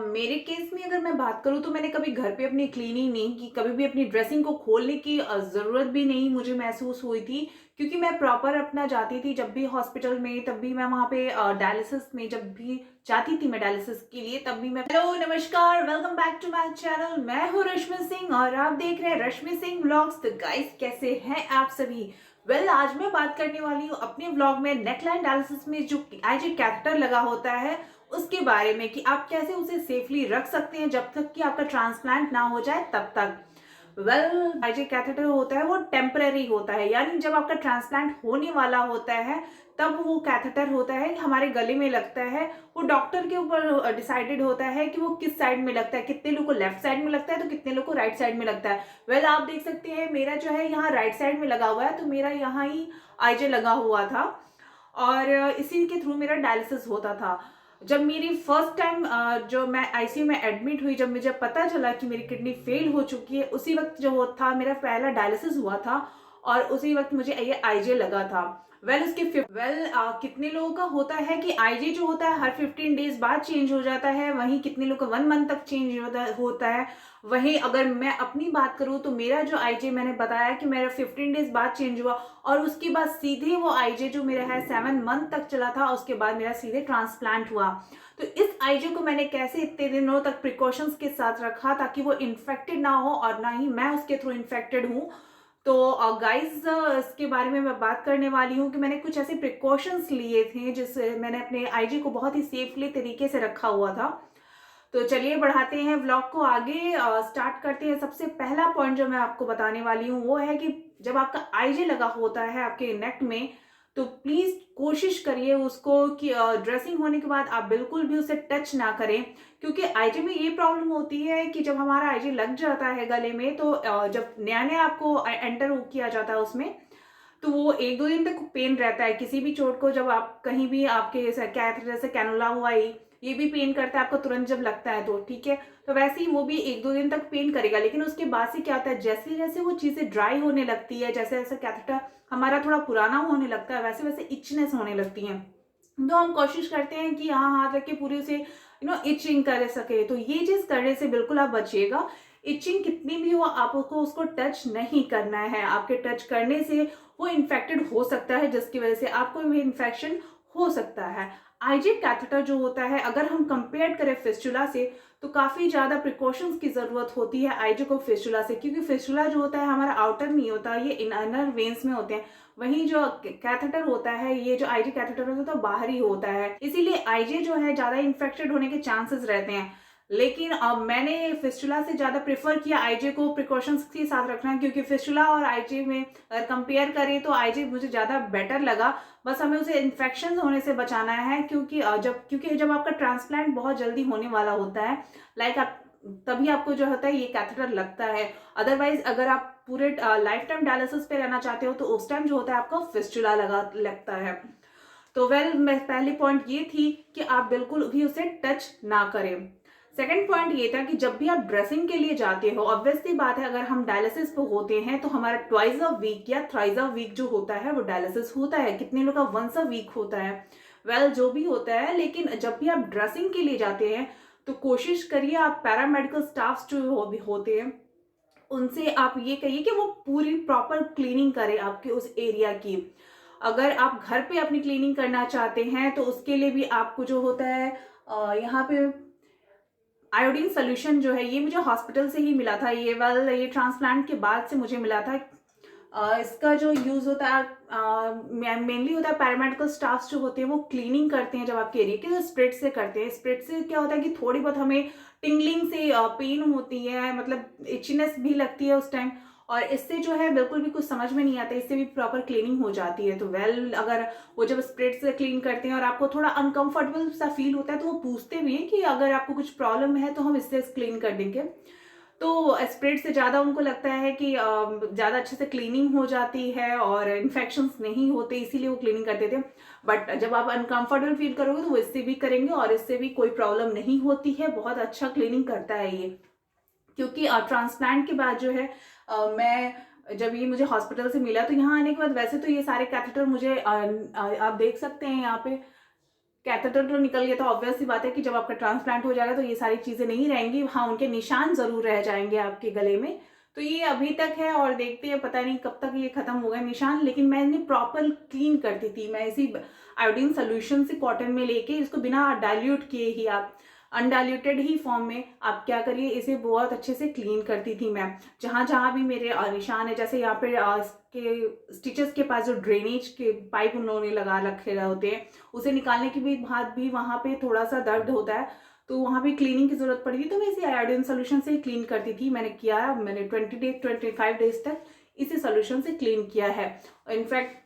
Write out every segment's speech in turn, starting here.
मेरे केस में अगर मैं बात करूँ तो मैंने कभी घर पे अपनी क्लीनिंग नहीं की, कभी भी अपनी ड्रेसिंग को खोलने की ज़रूरत भी नहीं मुझे महसूस हुई थी, क्योंकि मैं प्रॉपर अपना जाती थी जब भी हॉस्पिटल में, तब भी मैं वहाँ पे डायलिसिस में जब भी जाती थी मैं डायलिसिस के लिए, तब भी मैं हेलो नमस्कार, welcome back to my channel. मैं हूँ रश्मि सिंह और आप देख रहे हैं रश्मि सिंह व्लॉग्स। तो गाइस, कैसे हैं आप सभी? आज मैं बात करने वाली हूँ अपने व्लॉग में नेकलाइन डायलिसिस में जो आईजी कैथेटर लगा होता है उसके बारे में, कि आप कैसे उसे सेफली रख सकते हैं जब तक कि आपका ट्रांसप्लांट ना हो जाए तब तक। आईजी कैथेटर होता है वो टेम्पररी होता है, यानी जब आपका ट्रांसप्लांट होने वाला होता है तब वो कैथेटर होता है हमारे गले में लगता है। वो डॉक्टर के ऊपर डिसाइडेड होता है कि वो किस साइड में लगता है, कितने लोग को लेफ्ट साइड में लगता है तो कितने लोग को राइट साइड में लगता है। आप देख सकते हैं मेरा जो है यहाँ राइट साइड में लगा हुआ है, तो मेरा यहाँ ही आईजे लगा हुआ था और इसी के थ्रू मेरा डायलिसिस होता था। जब मेरी फर्स्ट टाइम जो मैं आईसीयू में एडमिट हुई, जब मुझे पता चला कि मेरी किडनी फेल हो चुकी है, उसी वक्त जो वो था मेरा पहला डायलिसिस हुआ था और उसी वक्त मुझे ये आईजे लगा था। कितने लोगों का होता है कि आईजे जो होता है हर 15 डेज बाद चेंज हो जाता है, वहीं कितने लोगों का 1 मंथ तक चेंज होता है। वहीं अगर मैं अपनी बात करूं तो मेरा जो आईजे मैंने बताया कि मेरा 15 डेज बाद चेंज हुआ और उसके बाद सीधे वो आईजे जो मेरा है 7 मंथ तक चला था, उसके बाद मेरा सीधे ट्रांसप्लांट हुआ। तो इस आईजे को मैंने कैसे इतने दिनों तक प्रिकॉशंस के साथ रखा ताकि वो इन्फेक्टेड ना हो और ना ही मैं उसके थ्रू इन्फेक्टेड हूँ। तो गाइज, इसके बारे में मैं बात करने वाली हूँ कि मैंने कुछ ऐसे प्रिकॉशंस लिए थे जिससे मैंने अपने आईजी को बहुत ही सेफली तरीके से रखा हुआ था। तो चलिए बढ़ाते हैं व्लॉग को आगे, स्टार्ट करते हैं। सबसे पहला पॉइंट जो मैं आपको बताने वाली हूँ वो है कि जब आपका आईजे लगा होता है आपके नेक में, तो प्लीज कोशिश करिए उसको कि ड्रेसिंग होने के बाद आप बिल्कुल भी उसे टच ना करें, क्योंकि आईजे में ये प्रॉब्लम होती है कि जब हमारा आईजे लग जाता है गले में, तो जब नया नया आपको एंटर किया जाता है उसमें, तो वो 1-2 दिन तक पेन रहता है। किसी भी चोट को जब आप कहीं भी आपके कैथ जैसे कैनुला हुआ ये भी पेन करता है आपको तुरंत जब लगता है, तो ठीक है। तो वैसे ही वो भी 1-2 दिन तक पेन करेगा, लेकिन उसके बाद से क्या होता है, जैसे जैसे वो चीजें ड्राई होने लगती है, जैसे जैसे कैथेटर हमारा थोड़ा पुराना होने लगता है, वैसे वैसे इचनेस होने लगती है। तो हम कोशिश करते हैं कि यहाँ हाथ रख के पूरे उसे इचिंग कर सके। तो ये चीज करने से बिल्कुल आप बचिएगा। इचिंग कितनी भी हो, आपको उसको टच नहीं करना है। आपके टच करने से वो इन्फेक्टेड हो सकता है, जिसकी वजह से आपको भी इन्फेक्शन हो सकता है। आईजे कैथेटर जो होता है, अगर हम कंपेयर करें फिस्टुला से, तो काफी ज्यादा प्रिकॉशंस की जरूरत होती है आईजे को फिस्टुला से, क्योंकि फिस्टुला जो होता है हमारा आउटर नहीं होता, ये इनर वेन्स में होते हैं। वहीं जो कैथेटर होता है, ये जो आईजे कैथेटर होता है तो बाहरी होता है, इसीलिए आईजे जो है ज्यादा इन्फेक्टेड होने के चांसेस रहते हैं। लेकिन अब मैंने फिस्टुला से ज्यादा प्रेफर किया आईजे को प्रिकॉशंस के साथ रखना, क्योंकि फिस्टुला और आईजे में अगर कंपेयर करें तो आईजे मुझे ज्यादा बेटर लगा। बस हमें उसे इन्फेक्शन होने से बचाना है, क्योंकि जब आपका ट्रांसप्लांट बहुत जल्दी होने वाला होता है, लाइक आप तभी आपको जो होता है ये कैथेटर लगता है। अदरवाइज अगर आप पूरे लाइफ टाइम डायलिसिस पे रहना चाहते हो तो उस टाइम जो होता है आपका फिस्टुला लगता है। तो मैं पहली पॉइंट ये थी कि आप बिल्कुल भी उसे टच ना करें। सेकंड पॉइंट ये था कि जब भी आप ड्रेसिंग के लिए जाते हो, ऑब्वियसली बात है, अगर हम डायलिसिस पे होते हैं तो हमारा ट्वाइस अ वीक या थ्राइस अ वीक जो होता है वो डायलिसिस होता है। कितने लोग का वंस अ वीक होता है, जो भी होता है। लेकिन जब भी आप ड्रेसिंग के लिए जाते हैं तो कोशिश करिए आप पैरामेडिकल स्टाफ जो होते हैं उनसे आप ये कहिए कि वो पूरी प्रॉपर क्लीनिंग करें आपके उस एरिया की। अगर आप घर पे अपनी क्लीनिंग करना चाहते हैं तो उसके लिए भी आपको जो होता है यहाँ पे आयोडीन सोल्यूशन जो है, ये मुझे हॉस्पिटल से ही मिला था। ये ट्रांसप्लांट के बाद से मुझे मिला था। इसका जो यूज होता है मेनली होता है पैरामेडिकल स्टाफ जो होते हैं वो क्लीनिंग करते हैं जब आपके एरिया के, स्प्रिट से करते हैं। स्प्रिट से क्या होता है कि थोड़ी बहुत हमें टिंगलिंग से पेन होती है, मतलब इचनेस भी लगती है उस टाइम, और इससे जो है बिल्कुल भी कुछ समझ में नहीं आता, इससे भी प्रॉपर क्लीनिंग हो जाती है। तो अगर वो जब स्प्रिट से क्लीन करते हैं और आपको थोड़ा अनकंफर्टेबल सा फील होता है तो वो पूछते भी हैं कि अगर आपको कुछ प्रॉब्लम है तो हम इससे क्लीन कर देंगे। तो स्प्रेड से ज़्यादा उनको लगता है कि ज़्यादा अच्छे से क्लीनिंग हो जाती है और इन्फेक्शंस नहीं होते, इसीलिए वो क्लीनिंग करते थे। बट जब आप अनकंफर्टेबल फील करोगे तो वो इससे भी करेंगे और इससे भी कोई प्रॉब्लम नहीं होती है। बहुत अच्छा क्लीनिंग करता है ये, क्योंकि ट्रांसप्लांट के बाद जो है मैं जब ये मुझे हॉस्पिटल से मिला तो यहाँ आने के बाद, वैसे तो ये सारे कैथेटर मुझे आप देख सकते हैं यहाँ पे, कैथेटर तो निकल गया, तो ऑब्वियस सी बात है कि जब आपका ट्रांसप्लांट हो जाएगा तो ये सारी चीज़ें नहीं रहेंगी। हाँ, उनके निशान ज़रूर रह जाएँगे आपके गले में। तो ये अभी तक है और देखते हैं पता नहीं कब तक ये खत्म होगा निशान। लेकिन मैं इन्हें प्रॉपर क्लीन करती थी। मैं इसी आयोडीन सॉल्यूशन से कॉटन में लेके इसको बिना डाइल्यूट किए ही, आप अनडाइल्यूटेड ही फॉर्म में आप क्या करिए, इसे बहुत अच्छे से क्लीन करती थी मैं। जहाँ जहाँ भी मेरे निशान है, जैसे यहाँ पे इसके स्टिचेस के पास जो ड्रेनेज के पाइप उन्होंने लगा रखे होते हैं, उसे निकालने के बाद भी वहाँ पे थोड़ा सा दर्द होता है, तो वहाँ भी क्लीनिंग की जरूरत पड़ी थी। तो मैं इसे आयोडीन सोल्यूशन से क्लीन करती थी। मैंने 25 डेज तक इसी सोल्यूशन से क्लीन किया है। इनफैक्ट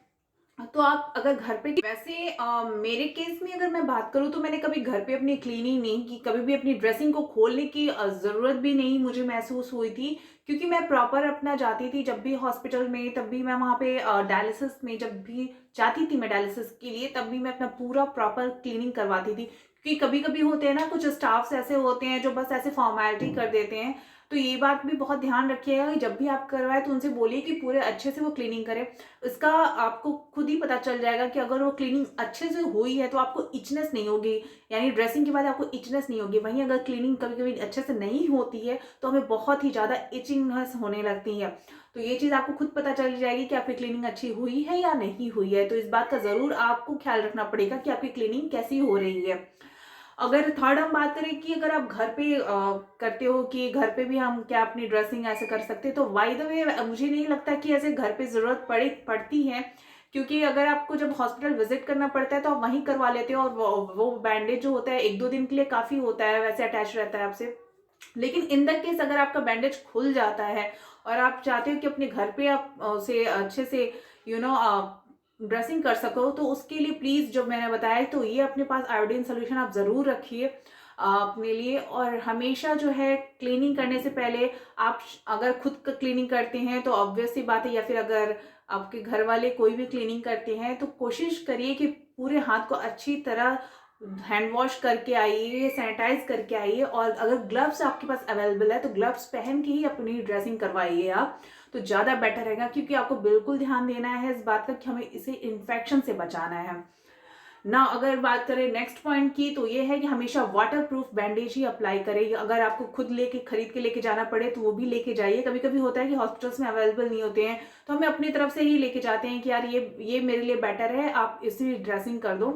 तो आप अगर घर पे, वैसे मेरे केस में अगर मैं बात करूँ तो मैंने कभी घर पे अपनी क्लीनिंग नहीं की, कभी भी अपनी ड्रेसिंग को खोलने की ज़रूरत भी नहीं मुझे महसूस हुई थी, क्योंकि मैं प्रॉपर अपना जाती थी जब भी हॉस्पिटल में, तब भी मैं वहाँ पे डायलिसिस में जब भी जाती थी मैं डायलिसिस के लिए, तब भी मैं अपना पूरा प्रॉपर क्लीनिंग करवाती थी। क्योंकि कभी कभी होते हैं ना कुछ स्टाफ्स ऐसे होते हैं जो बस ऐसे फॉर्मेलिटी कर देते हैं, तो ये बात भी बहुत ध्यान रखिएगा कि जब भी आप करवाएं तो उनसे बोलिए कि पूरे अच्छे से वो क्लीनिंग करें। इसका आपको खुद ही पता चल जाएगा कि अगर वो क्लीनिंग अच्छे से हुई है तो आपको इचनेस नहीं होगी, यानी ड्रेसिंग के बाद आपको इचनेस नहीं होगी। वहीं अगर क्लीनिंग कभी कभी अच्छे से नहीं होती है तो हमें बहुत ही ज़्यादा इचिंगनेस होने लगती है। तो ये चीज़ आपको खुद पता चल जाएगी कि आपकी क्लीनिंग अच्छी हुई है या नहीं हुई है। तो इस बात का ज़रूर आपको ख्याल रखना पड़ेगा कि आपकी क्लीनिंग कैसी हो रही है। अगर थर्ड हम बात करें कि अगर आप घर पे करते हो कि घर पे भी हम क्या अपनी ड्रेसिंग ऐसे कर सकते हैं, तो बाय द वे मुझे नहीं लगता कि ऐसे घर पे ज़रूरत पड़ती है। क्योंकि अगर आपको जब हॉस्पिटल विजिट करना पड़ता है तो आप वहीं करवा लेते हो, और वो बैंडेज जो होता है 1-2 दिन के लिए काफ़ी होता है, वैसे अटैच रहता है आपसे। लेकिन इन द केस अगर आपका बैंडेज खुल जाता है और आप चाहते हो कि अपने घर पे आप उसे अच्छे से यू नो ड्रेसिंग कर सको, तो उसके लिए प्लीज़ जो मैंने बताया, तो ये अपने पास आयोडीन सोल्यूशन आप ज़रूर रखिए अपने लिए। और हमेशा जो है क्लीनिंग करने से पहले आप अगर खुद का क्लीनिंग करते हैं तो ऑब्वियस सी बात है, या फिर अगर आपके घर वाले कोई भी क्लीनिंग करते हैं तो कोशिश करिए कि पूरे हाथ को अच्छी तरह हैंड वॉश करके आइए, सैनिटाइज करके आइए। और अगर ग्लव्स आपके पास अवेलेबल है तो ग्लव्स पहन के ही अपनी ड्रेसिंग करवाइए आप, तो ज़्यादा बेटर रहेगा। क्योंकि आपको बिल्कुल ध्यान देना है इस बात का कि हमें इसे इन्फेक्शन से बचाना है ना। अगर बात करें नेक्स्ट पॉइंट की, तो ये है कि हमेशा वाटर प्रूफ बैंडेज ही अप्लाई करें। अगर आपको खुद लेके खरीद के लेके जाना पड़े तो वो भी लेके जाइए। कभी कभी होता है कि हॉस्पिटल्स में अवेलेबल नहीं होते हैं, तो हमें अपनी तरफ से ही लेके जाते हैं कि यार ये मेरे लिए बेटर है, आप इसी ड्रेसिंग कर दो।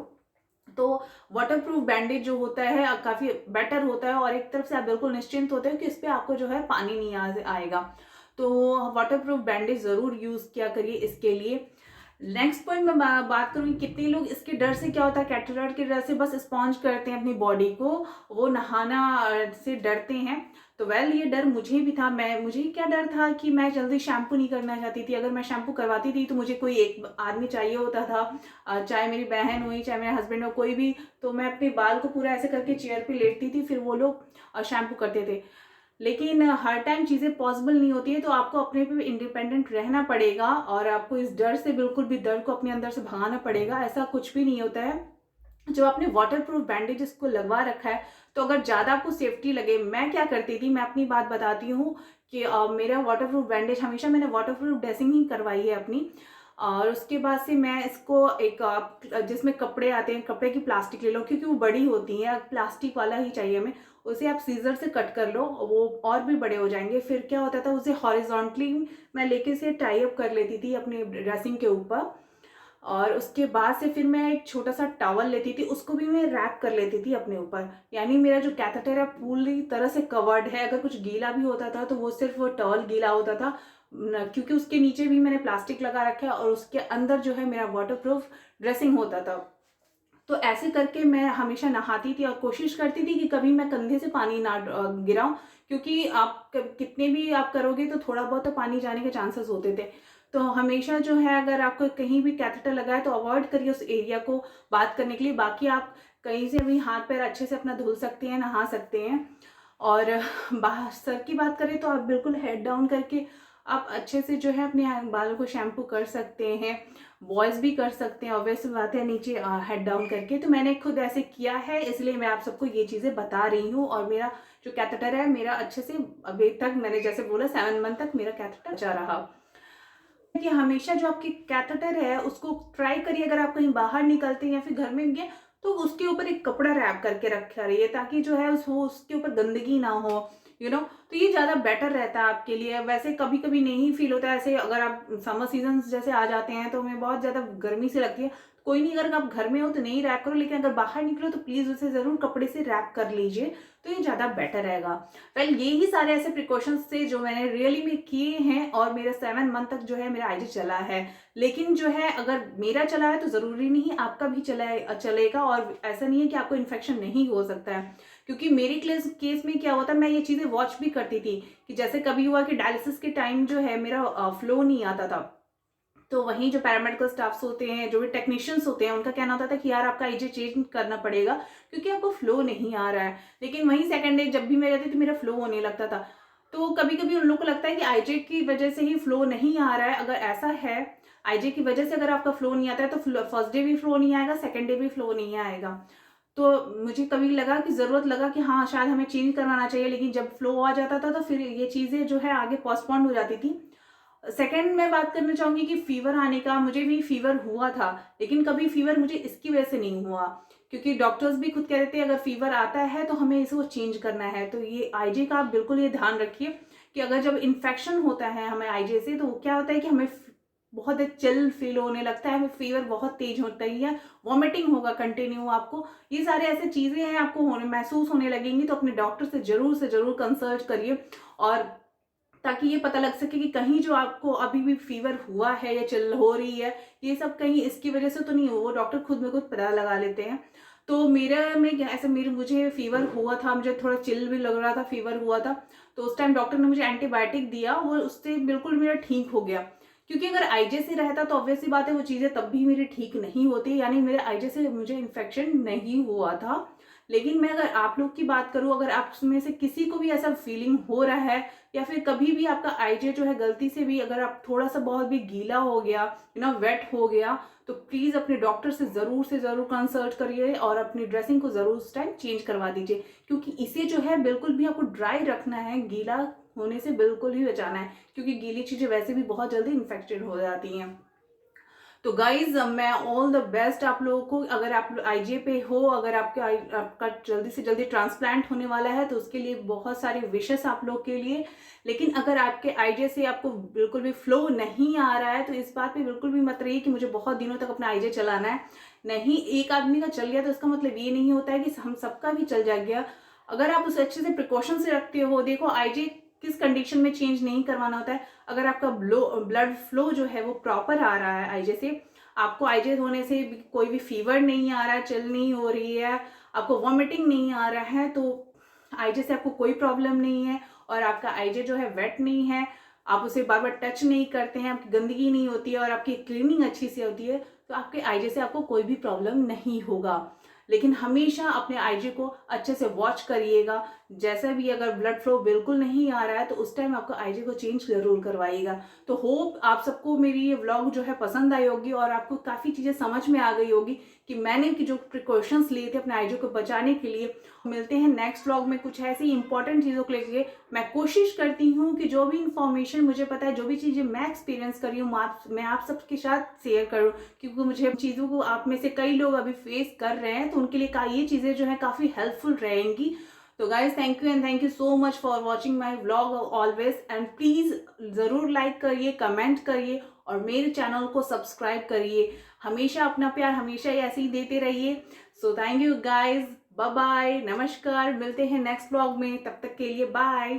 तो वाटर प्रूफ बैंडेज जो होता है काफ़ी बेटर होता है, और एक तरफ से आप बिल्कुल निश्चिंत होते हो कि इस पर आपको जो है पानी नहीं आएगा। तो वाटर प्रूफ बैंडेज ज़रूर यूज़ किया करिए इसके लिए। नेक्स्ट पॉइंट में बात करूँ, कितने लोग इसके डर से, क्या होता है कैटरेक्ट के डर से बस स्पॉन्ज करते हैं अपनी बॉडी को, वो नहाना से डरते हैं। तो ये डर मुझे भी था। मुझे क्या डर था कि मैं जल्दी शैम्पू नहीं करना चाहती थी। अगर मैं शैम्पू करवाती थी तो मुझे कोई एक आदमी चाहिए होता था, चाहे मेरी बहन हुई चाहे मेरे हस्बैंड हो, कोई भी। तो मैं अपने बाल को पूरा ऐसे करके चेयर पे लेटती थी, फिर वो लोग शैम्पू करते थे। लेकिन हर टाइम चीज़ें पॉसिबल नहीं होती है, तो आपको अपने पे इंडिपेंडेंट रहना पड़ेगा, और आपको इस डर से बिल्कुल भी, डर को अपने अंदर से भगाना पड़ेगा। ऐसा कुछ भी नहीं होता है। जब आपने वाटर प्रूफ बैंडेजेस को लगवा रखा है तो अगर ज़्यादा आपको सेफ्टी लगे, मैं क्या करती थी, मैं अपनी बात बताती हूँ कि मेरा वाटर प्रूफ बैंडेज, हमेशा मैंने वाटर प्रूफ ड्रेसिंग ही करवाई है अपनी। और उसके बाद से मैं इसको एक जिसमें कपड़े आते हैं, कपड़े की प्लास्टिक ले लो, क्योंकि वो बड़ी होती है, प्लास्टिक वाला ही चाहिए हमें। उसे आप सीजर से कट कर लो, वो और भी बड़े हो जाएंगे। फिर क्या होता था, उसे हॉरिजॉन्टली मैं लेके से टाई अप कर लेती थी अपनी ड्रेसिंग के ऊपर। और उसके बाद से फिर मैं एक छोटा सा टॉवल लेती थी, उसको भी मैं रैप कर लेती थी अपने ऊपर। यानी मेरा जो कैथेटर है पूरी तरह से कवर्ड है। अगर कुछ गीला भी होता था तो वो सिर्फ वो टॉवल गीला होता था, क्योंकि उसके नीचे भी मैंने प्लास्टिक लगा रखा है, और उसके अंदर जो है मेरा वाटर प्रूफ ड्रेसिंग होता था। तो ऐसे करके मैं हमेशा नहाती थी, और कोशिश करती थी कि कभी मैं कंधे से पानी ना गिराऊं, क्योंकि आप कितने भी आप करोगे तो थोड़ा बहुत तो पानी जाने के चांसेस होते थे। तो हमेशा जो है, अगर आपको कहीं भी कैथेटर लगा है तो अवॉइड करिए उस एरिया को बात करने के लिए। बाकी आप कहीं से भी हाथ पैर अच्छे से अपना धुल सकते हैं, नहा सकते हैं। और बाहर सर की बात करें तो आप बिल्कुल हेड डाउन करके आप अच्छे से जो है अपने बालों को शैम्पू कर सकते हैं। बॉयज़ भी कर सकते हैं, ऑब्वियस बात है, नीचे हेड डाउन करके। तो मैंने खुद ऐसे किया है, इसलिए मैं आप सबको ये चीज़ें बता रही हूँ। और मेरा जो कैथेटर है, मेरा अच्छे से अभी तक, मैंने जैसे बोला 7 मंथ तक मेरा कैथेटर जा रहा। कि हमेशा जो आपकी कैथेटर है उसको ट्राई करिए, अगर आप कहीं बाहर निकलते हैं या फिर घर में गए तो उसके ऊपर एक कपड़ा रैप करके रखा रहिए, ताकि जो है उसके ऊपर गंदगी ना हो, तो ये ज़्यादा बेटर रहता है आपके लिए। वैसे कभी कभी नहीं फील होता है ऐसे, अगर आप समर सीजन जैसे आ जाते हैं तो हमें बहुत ज़्यादा गर्मी से लगती है। कोई नहीं, अगर आप घर में हो तो नहीं रैप करो, लेकिन अगर बाहर निकलो तो प्लीज़ उसे ज़रूर कपड़े से रैप कर लीजिए, तो ये ज़्यादा बेटर रहेगा। वेल, ये ही सारे ऐसे प्रिकॉशंस थे जो मैंने रियली में किए हैं, और मेरा 7 मंथ तक जो है मेरा आईजी चला है। लेकिन जो है, अगर मेरा चला है तो ज़रूरी नहीं आपका भी चलेगा, और ऐसा नहीं है कि आपको इन्फेक्शन नहीं हो सकता है। क्योंकि मेरे केस में क्या होता है, मैं ये चीज़ें वॉच भी करती थी कि जैसे कभी हुआ कि डायलिसिस के टाइम जो है मेरा फ्लो नहीं आता था, तो वहीं जो पैरामेडिकल स्टाफ्स होते हैं, जो भी टेक्नीशियंस होते हैं, उनका कहना होता था कि यार आपका आईजे चेंज करना पड़ेगा क्योंकि आपको फ्लो नहीं आ रहा है। लेकिन वहीं सेकंड डे जब भी मैं रहती थी, मेरा फ्लो होने लगता था। तो कभी कभी उन लोगों को लगता है कि आईजे की वजह से ही फ्लो नहीं आ रहा है। अगर ऐसा है, आईजे की वजह से अगर आपका फ्लो नहीं आता है, तो फर्स्ट डे भी फ्लो नहीं आएगा, सेकेंड डे भी फ्लो नहीं आएगा। तो मुझे कभी लगा कि ज़रूरत लगा कि हाँ, शायद हमें चेंज करवाना चाहिए, लेकिन जब फ्लो आ जाता था तो फिर ये चीज़ें जो है आगे पोस्टपोन्ड हो जाती थी। सेकंड मैं बात करना चाहूँगी कि फ़ीवर आने का, मुझे भी फ़ीवर हुआ था, लेकिन कभी फ़ीवर मुझे इसकी वजह से नहीं हुआ, क्योंकि डॉक्टर्स भी खुद कह रहे थे अगर फ़ीवर आता है तो हमें इसको चेंज करना है। तो ये आईजे का आप बिल्कुल ये ध्यान रखिए कि अगर जब इन्फेक्शन होता है हमें आईजे से, तो क्या होता है कि हमें बहुत चिल फील होने लगता है, हमें फीवर बहुत तेज होता ही है, वॉमिटिंग होगा कंटिन्यू आपको। ये सारे ऐसे चीज़ें हैं आपको महसूस होने लगेंगी, तो अपने डॉक्टर से ज़रूर कंसल्ट करिए, और ताकि ये पता लग सके कि कहीं जो आपको अभी भी फीवर हुआ है या चिल हो रही है, ये सब कहीं इसकी वजह से तो नहीं हो। वो डॉक्टर खुद में खुद पता लगा लेते हैं। तो मेरा में क्या, ऐसे मुझे फीवर हुआ था, मुझे थोड़ा चिल भी लग रहा था, फीवर हुआ था, तो उस टाइम डॉक्टर ने मुझे एंटीबायोटिक दिया, वो उससे बिल्कुल मेरा ठीक हो गया। क्योंकि अगर आईजे से रहता तो ऑब्वियसली बात है वो चीज़ें तब भी मेरी ठीक नहीं होती, यानी मेरे आईजे से मुझे इन्फेक्शन नहीं हुआ था। लेकिन मैं अगर आप लोग की बात करूं, अगर आप में से किसी को भी ऐसा फीलिंग हो रहा है, या फिर कभी भी आपका आईजे जो है गलती से भी अगर आप थोड़ा सा बहुत भी गीला हो गया, वेट हो गया, तो प्लीज़ अपने डॉक्टर से ज़रूर कंसल्ट करिए, और अपनी ड्रेसिंग को ज़रूर उस टाइम चेंज करवा दीजिए, क्योंकि इसे जो है बिल्कुल भी आपको ड्राई रखना है, गीला होने से बिल्कुल ही बचाना है, क्योंकि गीली चीज़ें वैसे भी बहुत जल्दी इन्फेक्टेड हो जाती हैं। तो गाइज, मैं ऑल द बेस्ट आप लोगों को। अगर आप आईजे पे हो, अगर आपका जल्दी से जल्दी ट्रांसप्लांट होने वाला है, तो उसके लिए बहुत सारे विशेस आप लोग के लिए। लेकिन अगर आपके आईजे से आपको बिल्कुल भी फ्लो नहीं आ रहा है, तो इस बात पे बिल्कुल भी मत रहिए कि मुझे बहुत दिनों तक अपना आईजे चलाना है। नहीं, एक आदमी का चल गया तो इसका मतलब ये नहीं होता है कि हम सबका भी चल जाएगा। अगर आप उसे अच्छे से प्रिकॉशन से रखते हो, देखो आईजे किस कंडीशन में चेंज नहीं करवाना होता है। अगर आपका ब्लड फ्लो जो है वो प्रॉपर आ रहा है आईजे से, आपको आईजे होने से कोई भी फीवर नहीं आ रहा है, चिल नहीं हो रही है, आपको वॉमिटिंग नहीं आ रहा है, तो आईजे से आपको कोई प्रॉब्लम नहीं है, और आपका आईजे जो है वेट नहीं है, आप उसे बार बार टच नहीं करते हैं, आपकी गंदगी नहीं होती है, और आपकी क्लीनिंग अच्छी से होती है, तो आपके आईजे से आपको कोई भी प्रॉब्लम नहीं होगा। लेकिन हमेशा अपने आईजे को अच्छे से वॉच करिएगा। जैसा भी अगर ब्लड फ्लो बिल्कुल नहीं आ रहा है, तो उस टाइम आपको आईजे को चेंज जरूर करवाइएगा। तो होप आप सबको मेरी ये व्लॉग जो है पसंद आई होगी, और आपको काफ़ी चीज़ें समझ में आ गई होगी कि मैंने जो प्रिकॉशंस लिए थे अपने आईजे को बचाने के लिए। मिलते हैं नेक्स्ट व्लॉग में कुछ ऐसी इंपॉर्टेंट चीज़ों को लेके। मैं कोशिश करती हूँ कि जो भी इंफॉर्मेशन मुझे पता है, जो भी चीज़ें मैं एक्सपीरियंस करी हूँ, मैं आप सबके साथ शेयर करूँ, क्योंकि मुझे चीज़ों को आप में से कई लोग अभी फेस कर रहे हैं, तो उनके लिए ये चीज़ें जो है काफ़ी हेल्पफुल रहेंगी। तो guys, thank you and thank you so much for watching my vlog always, and please ज़रूर लाइक करिए, कमेंट करिए, और मेरे चैनल को सब्सक्राइब करिए। हमेशा अपना प्यार हमेशा ही ऐसे ही देते रहिए। So thank you guys, bye bye, नमस्कार। मिलते हैं नेक्स्ट व्लॉग में, तब तक के लिए बाय।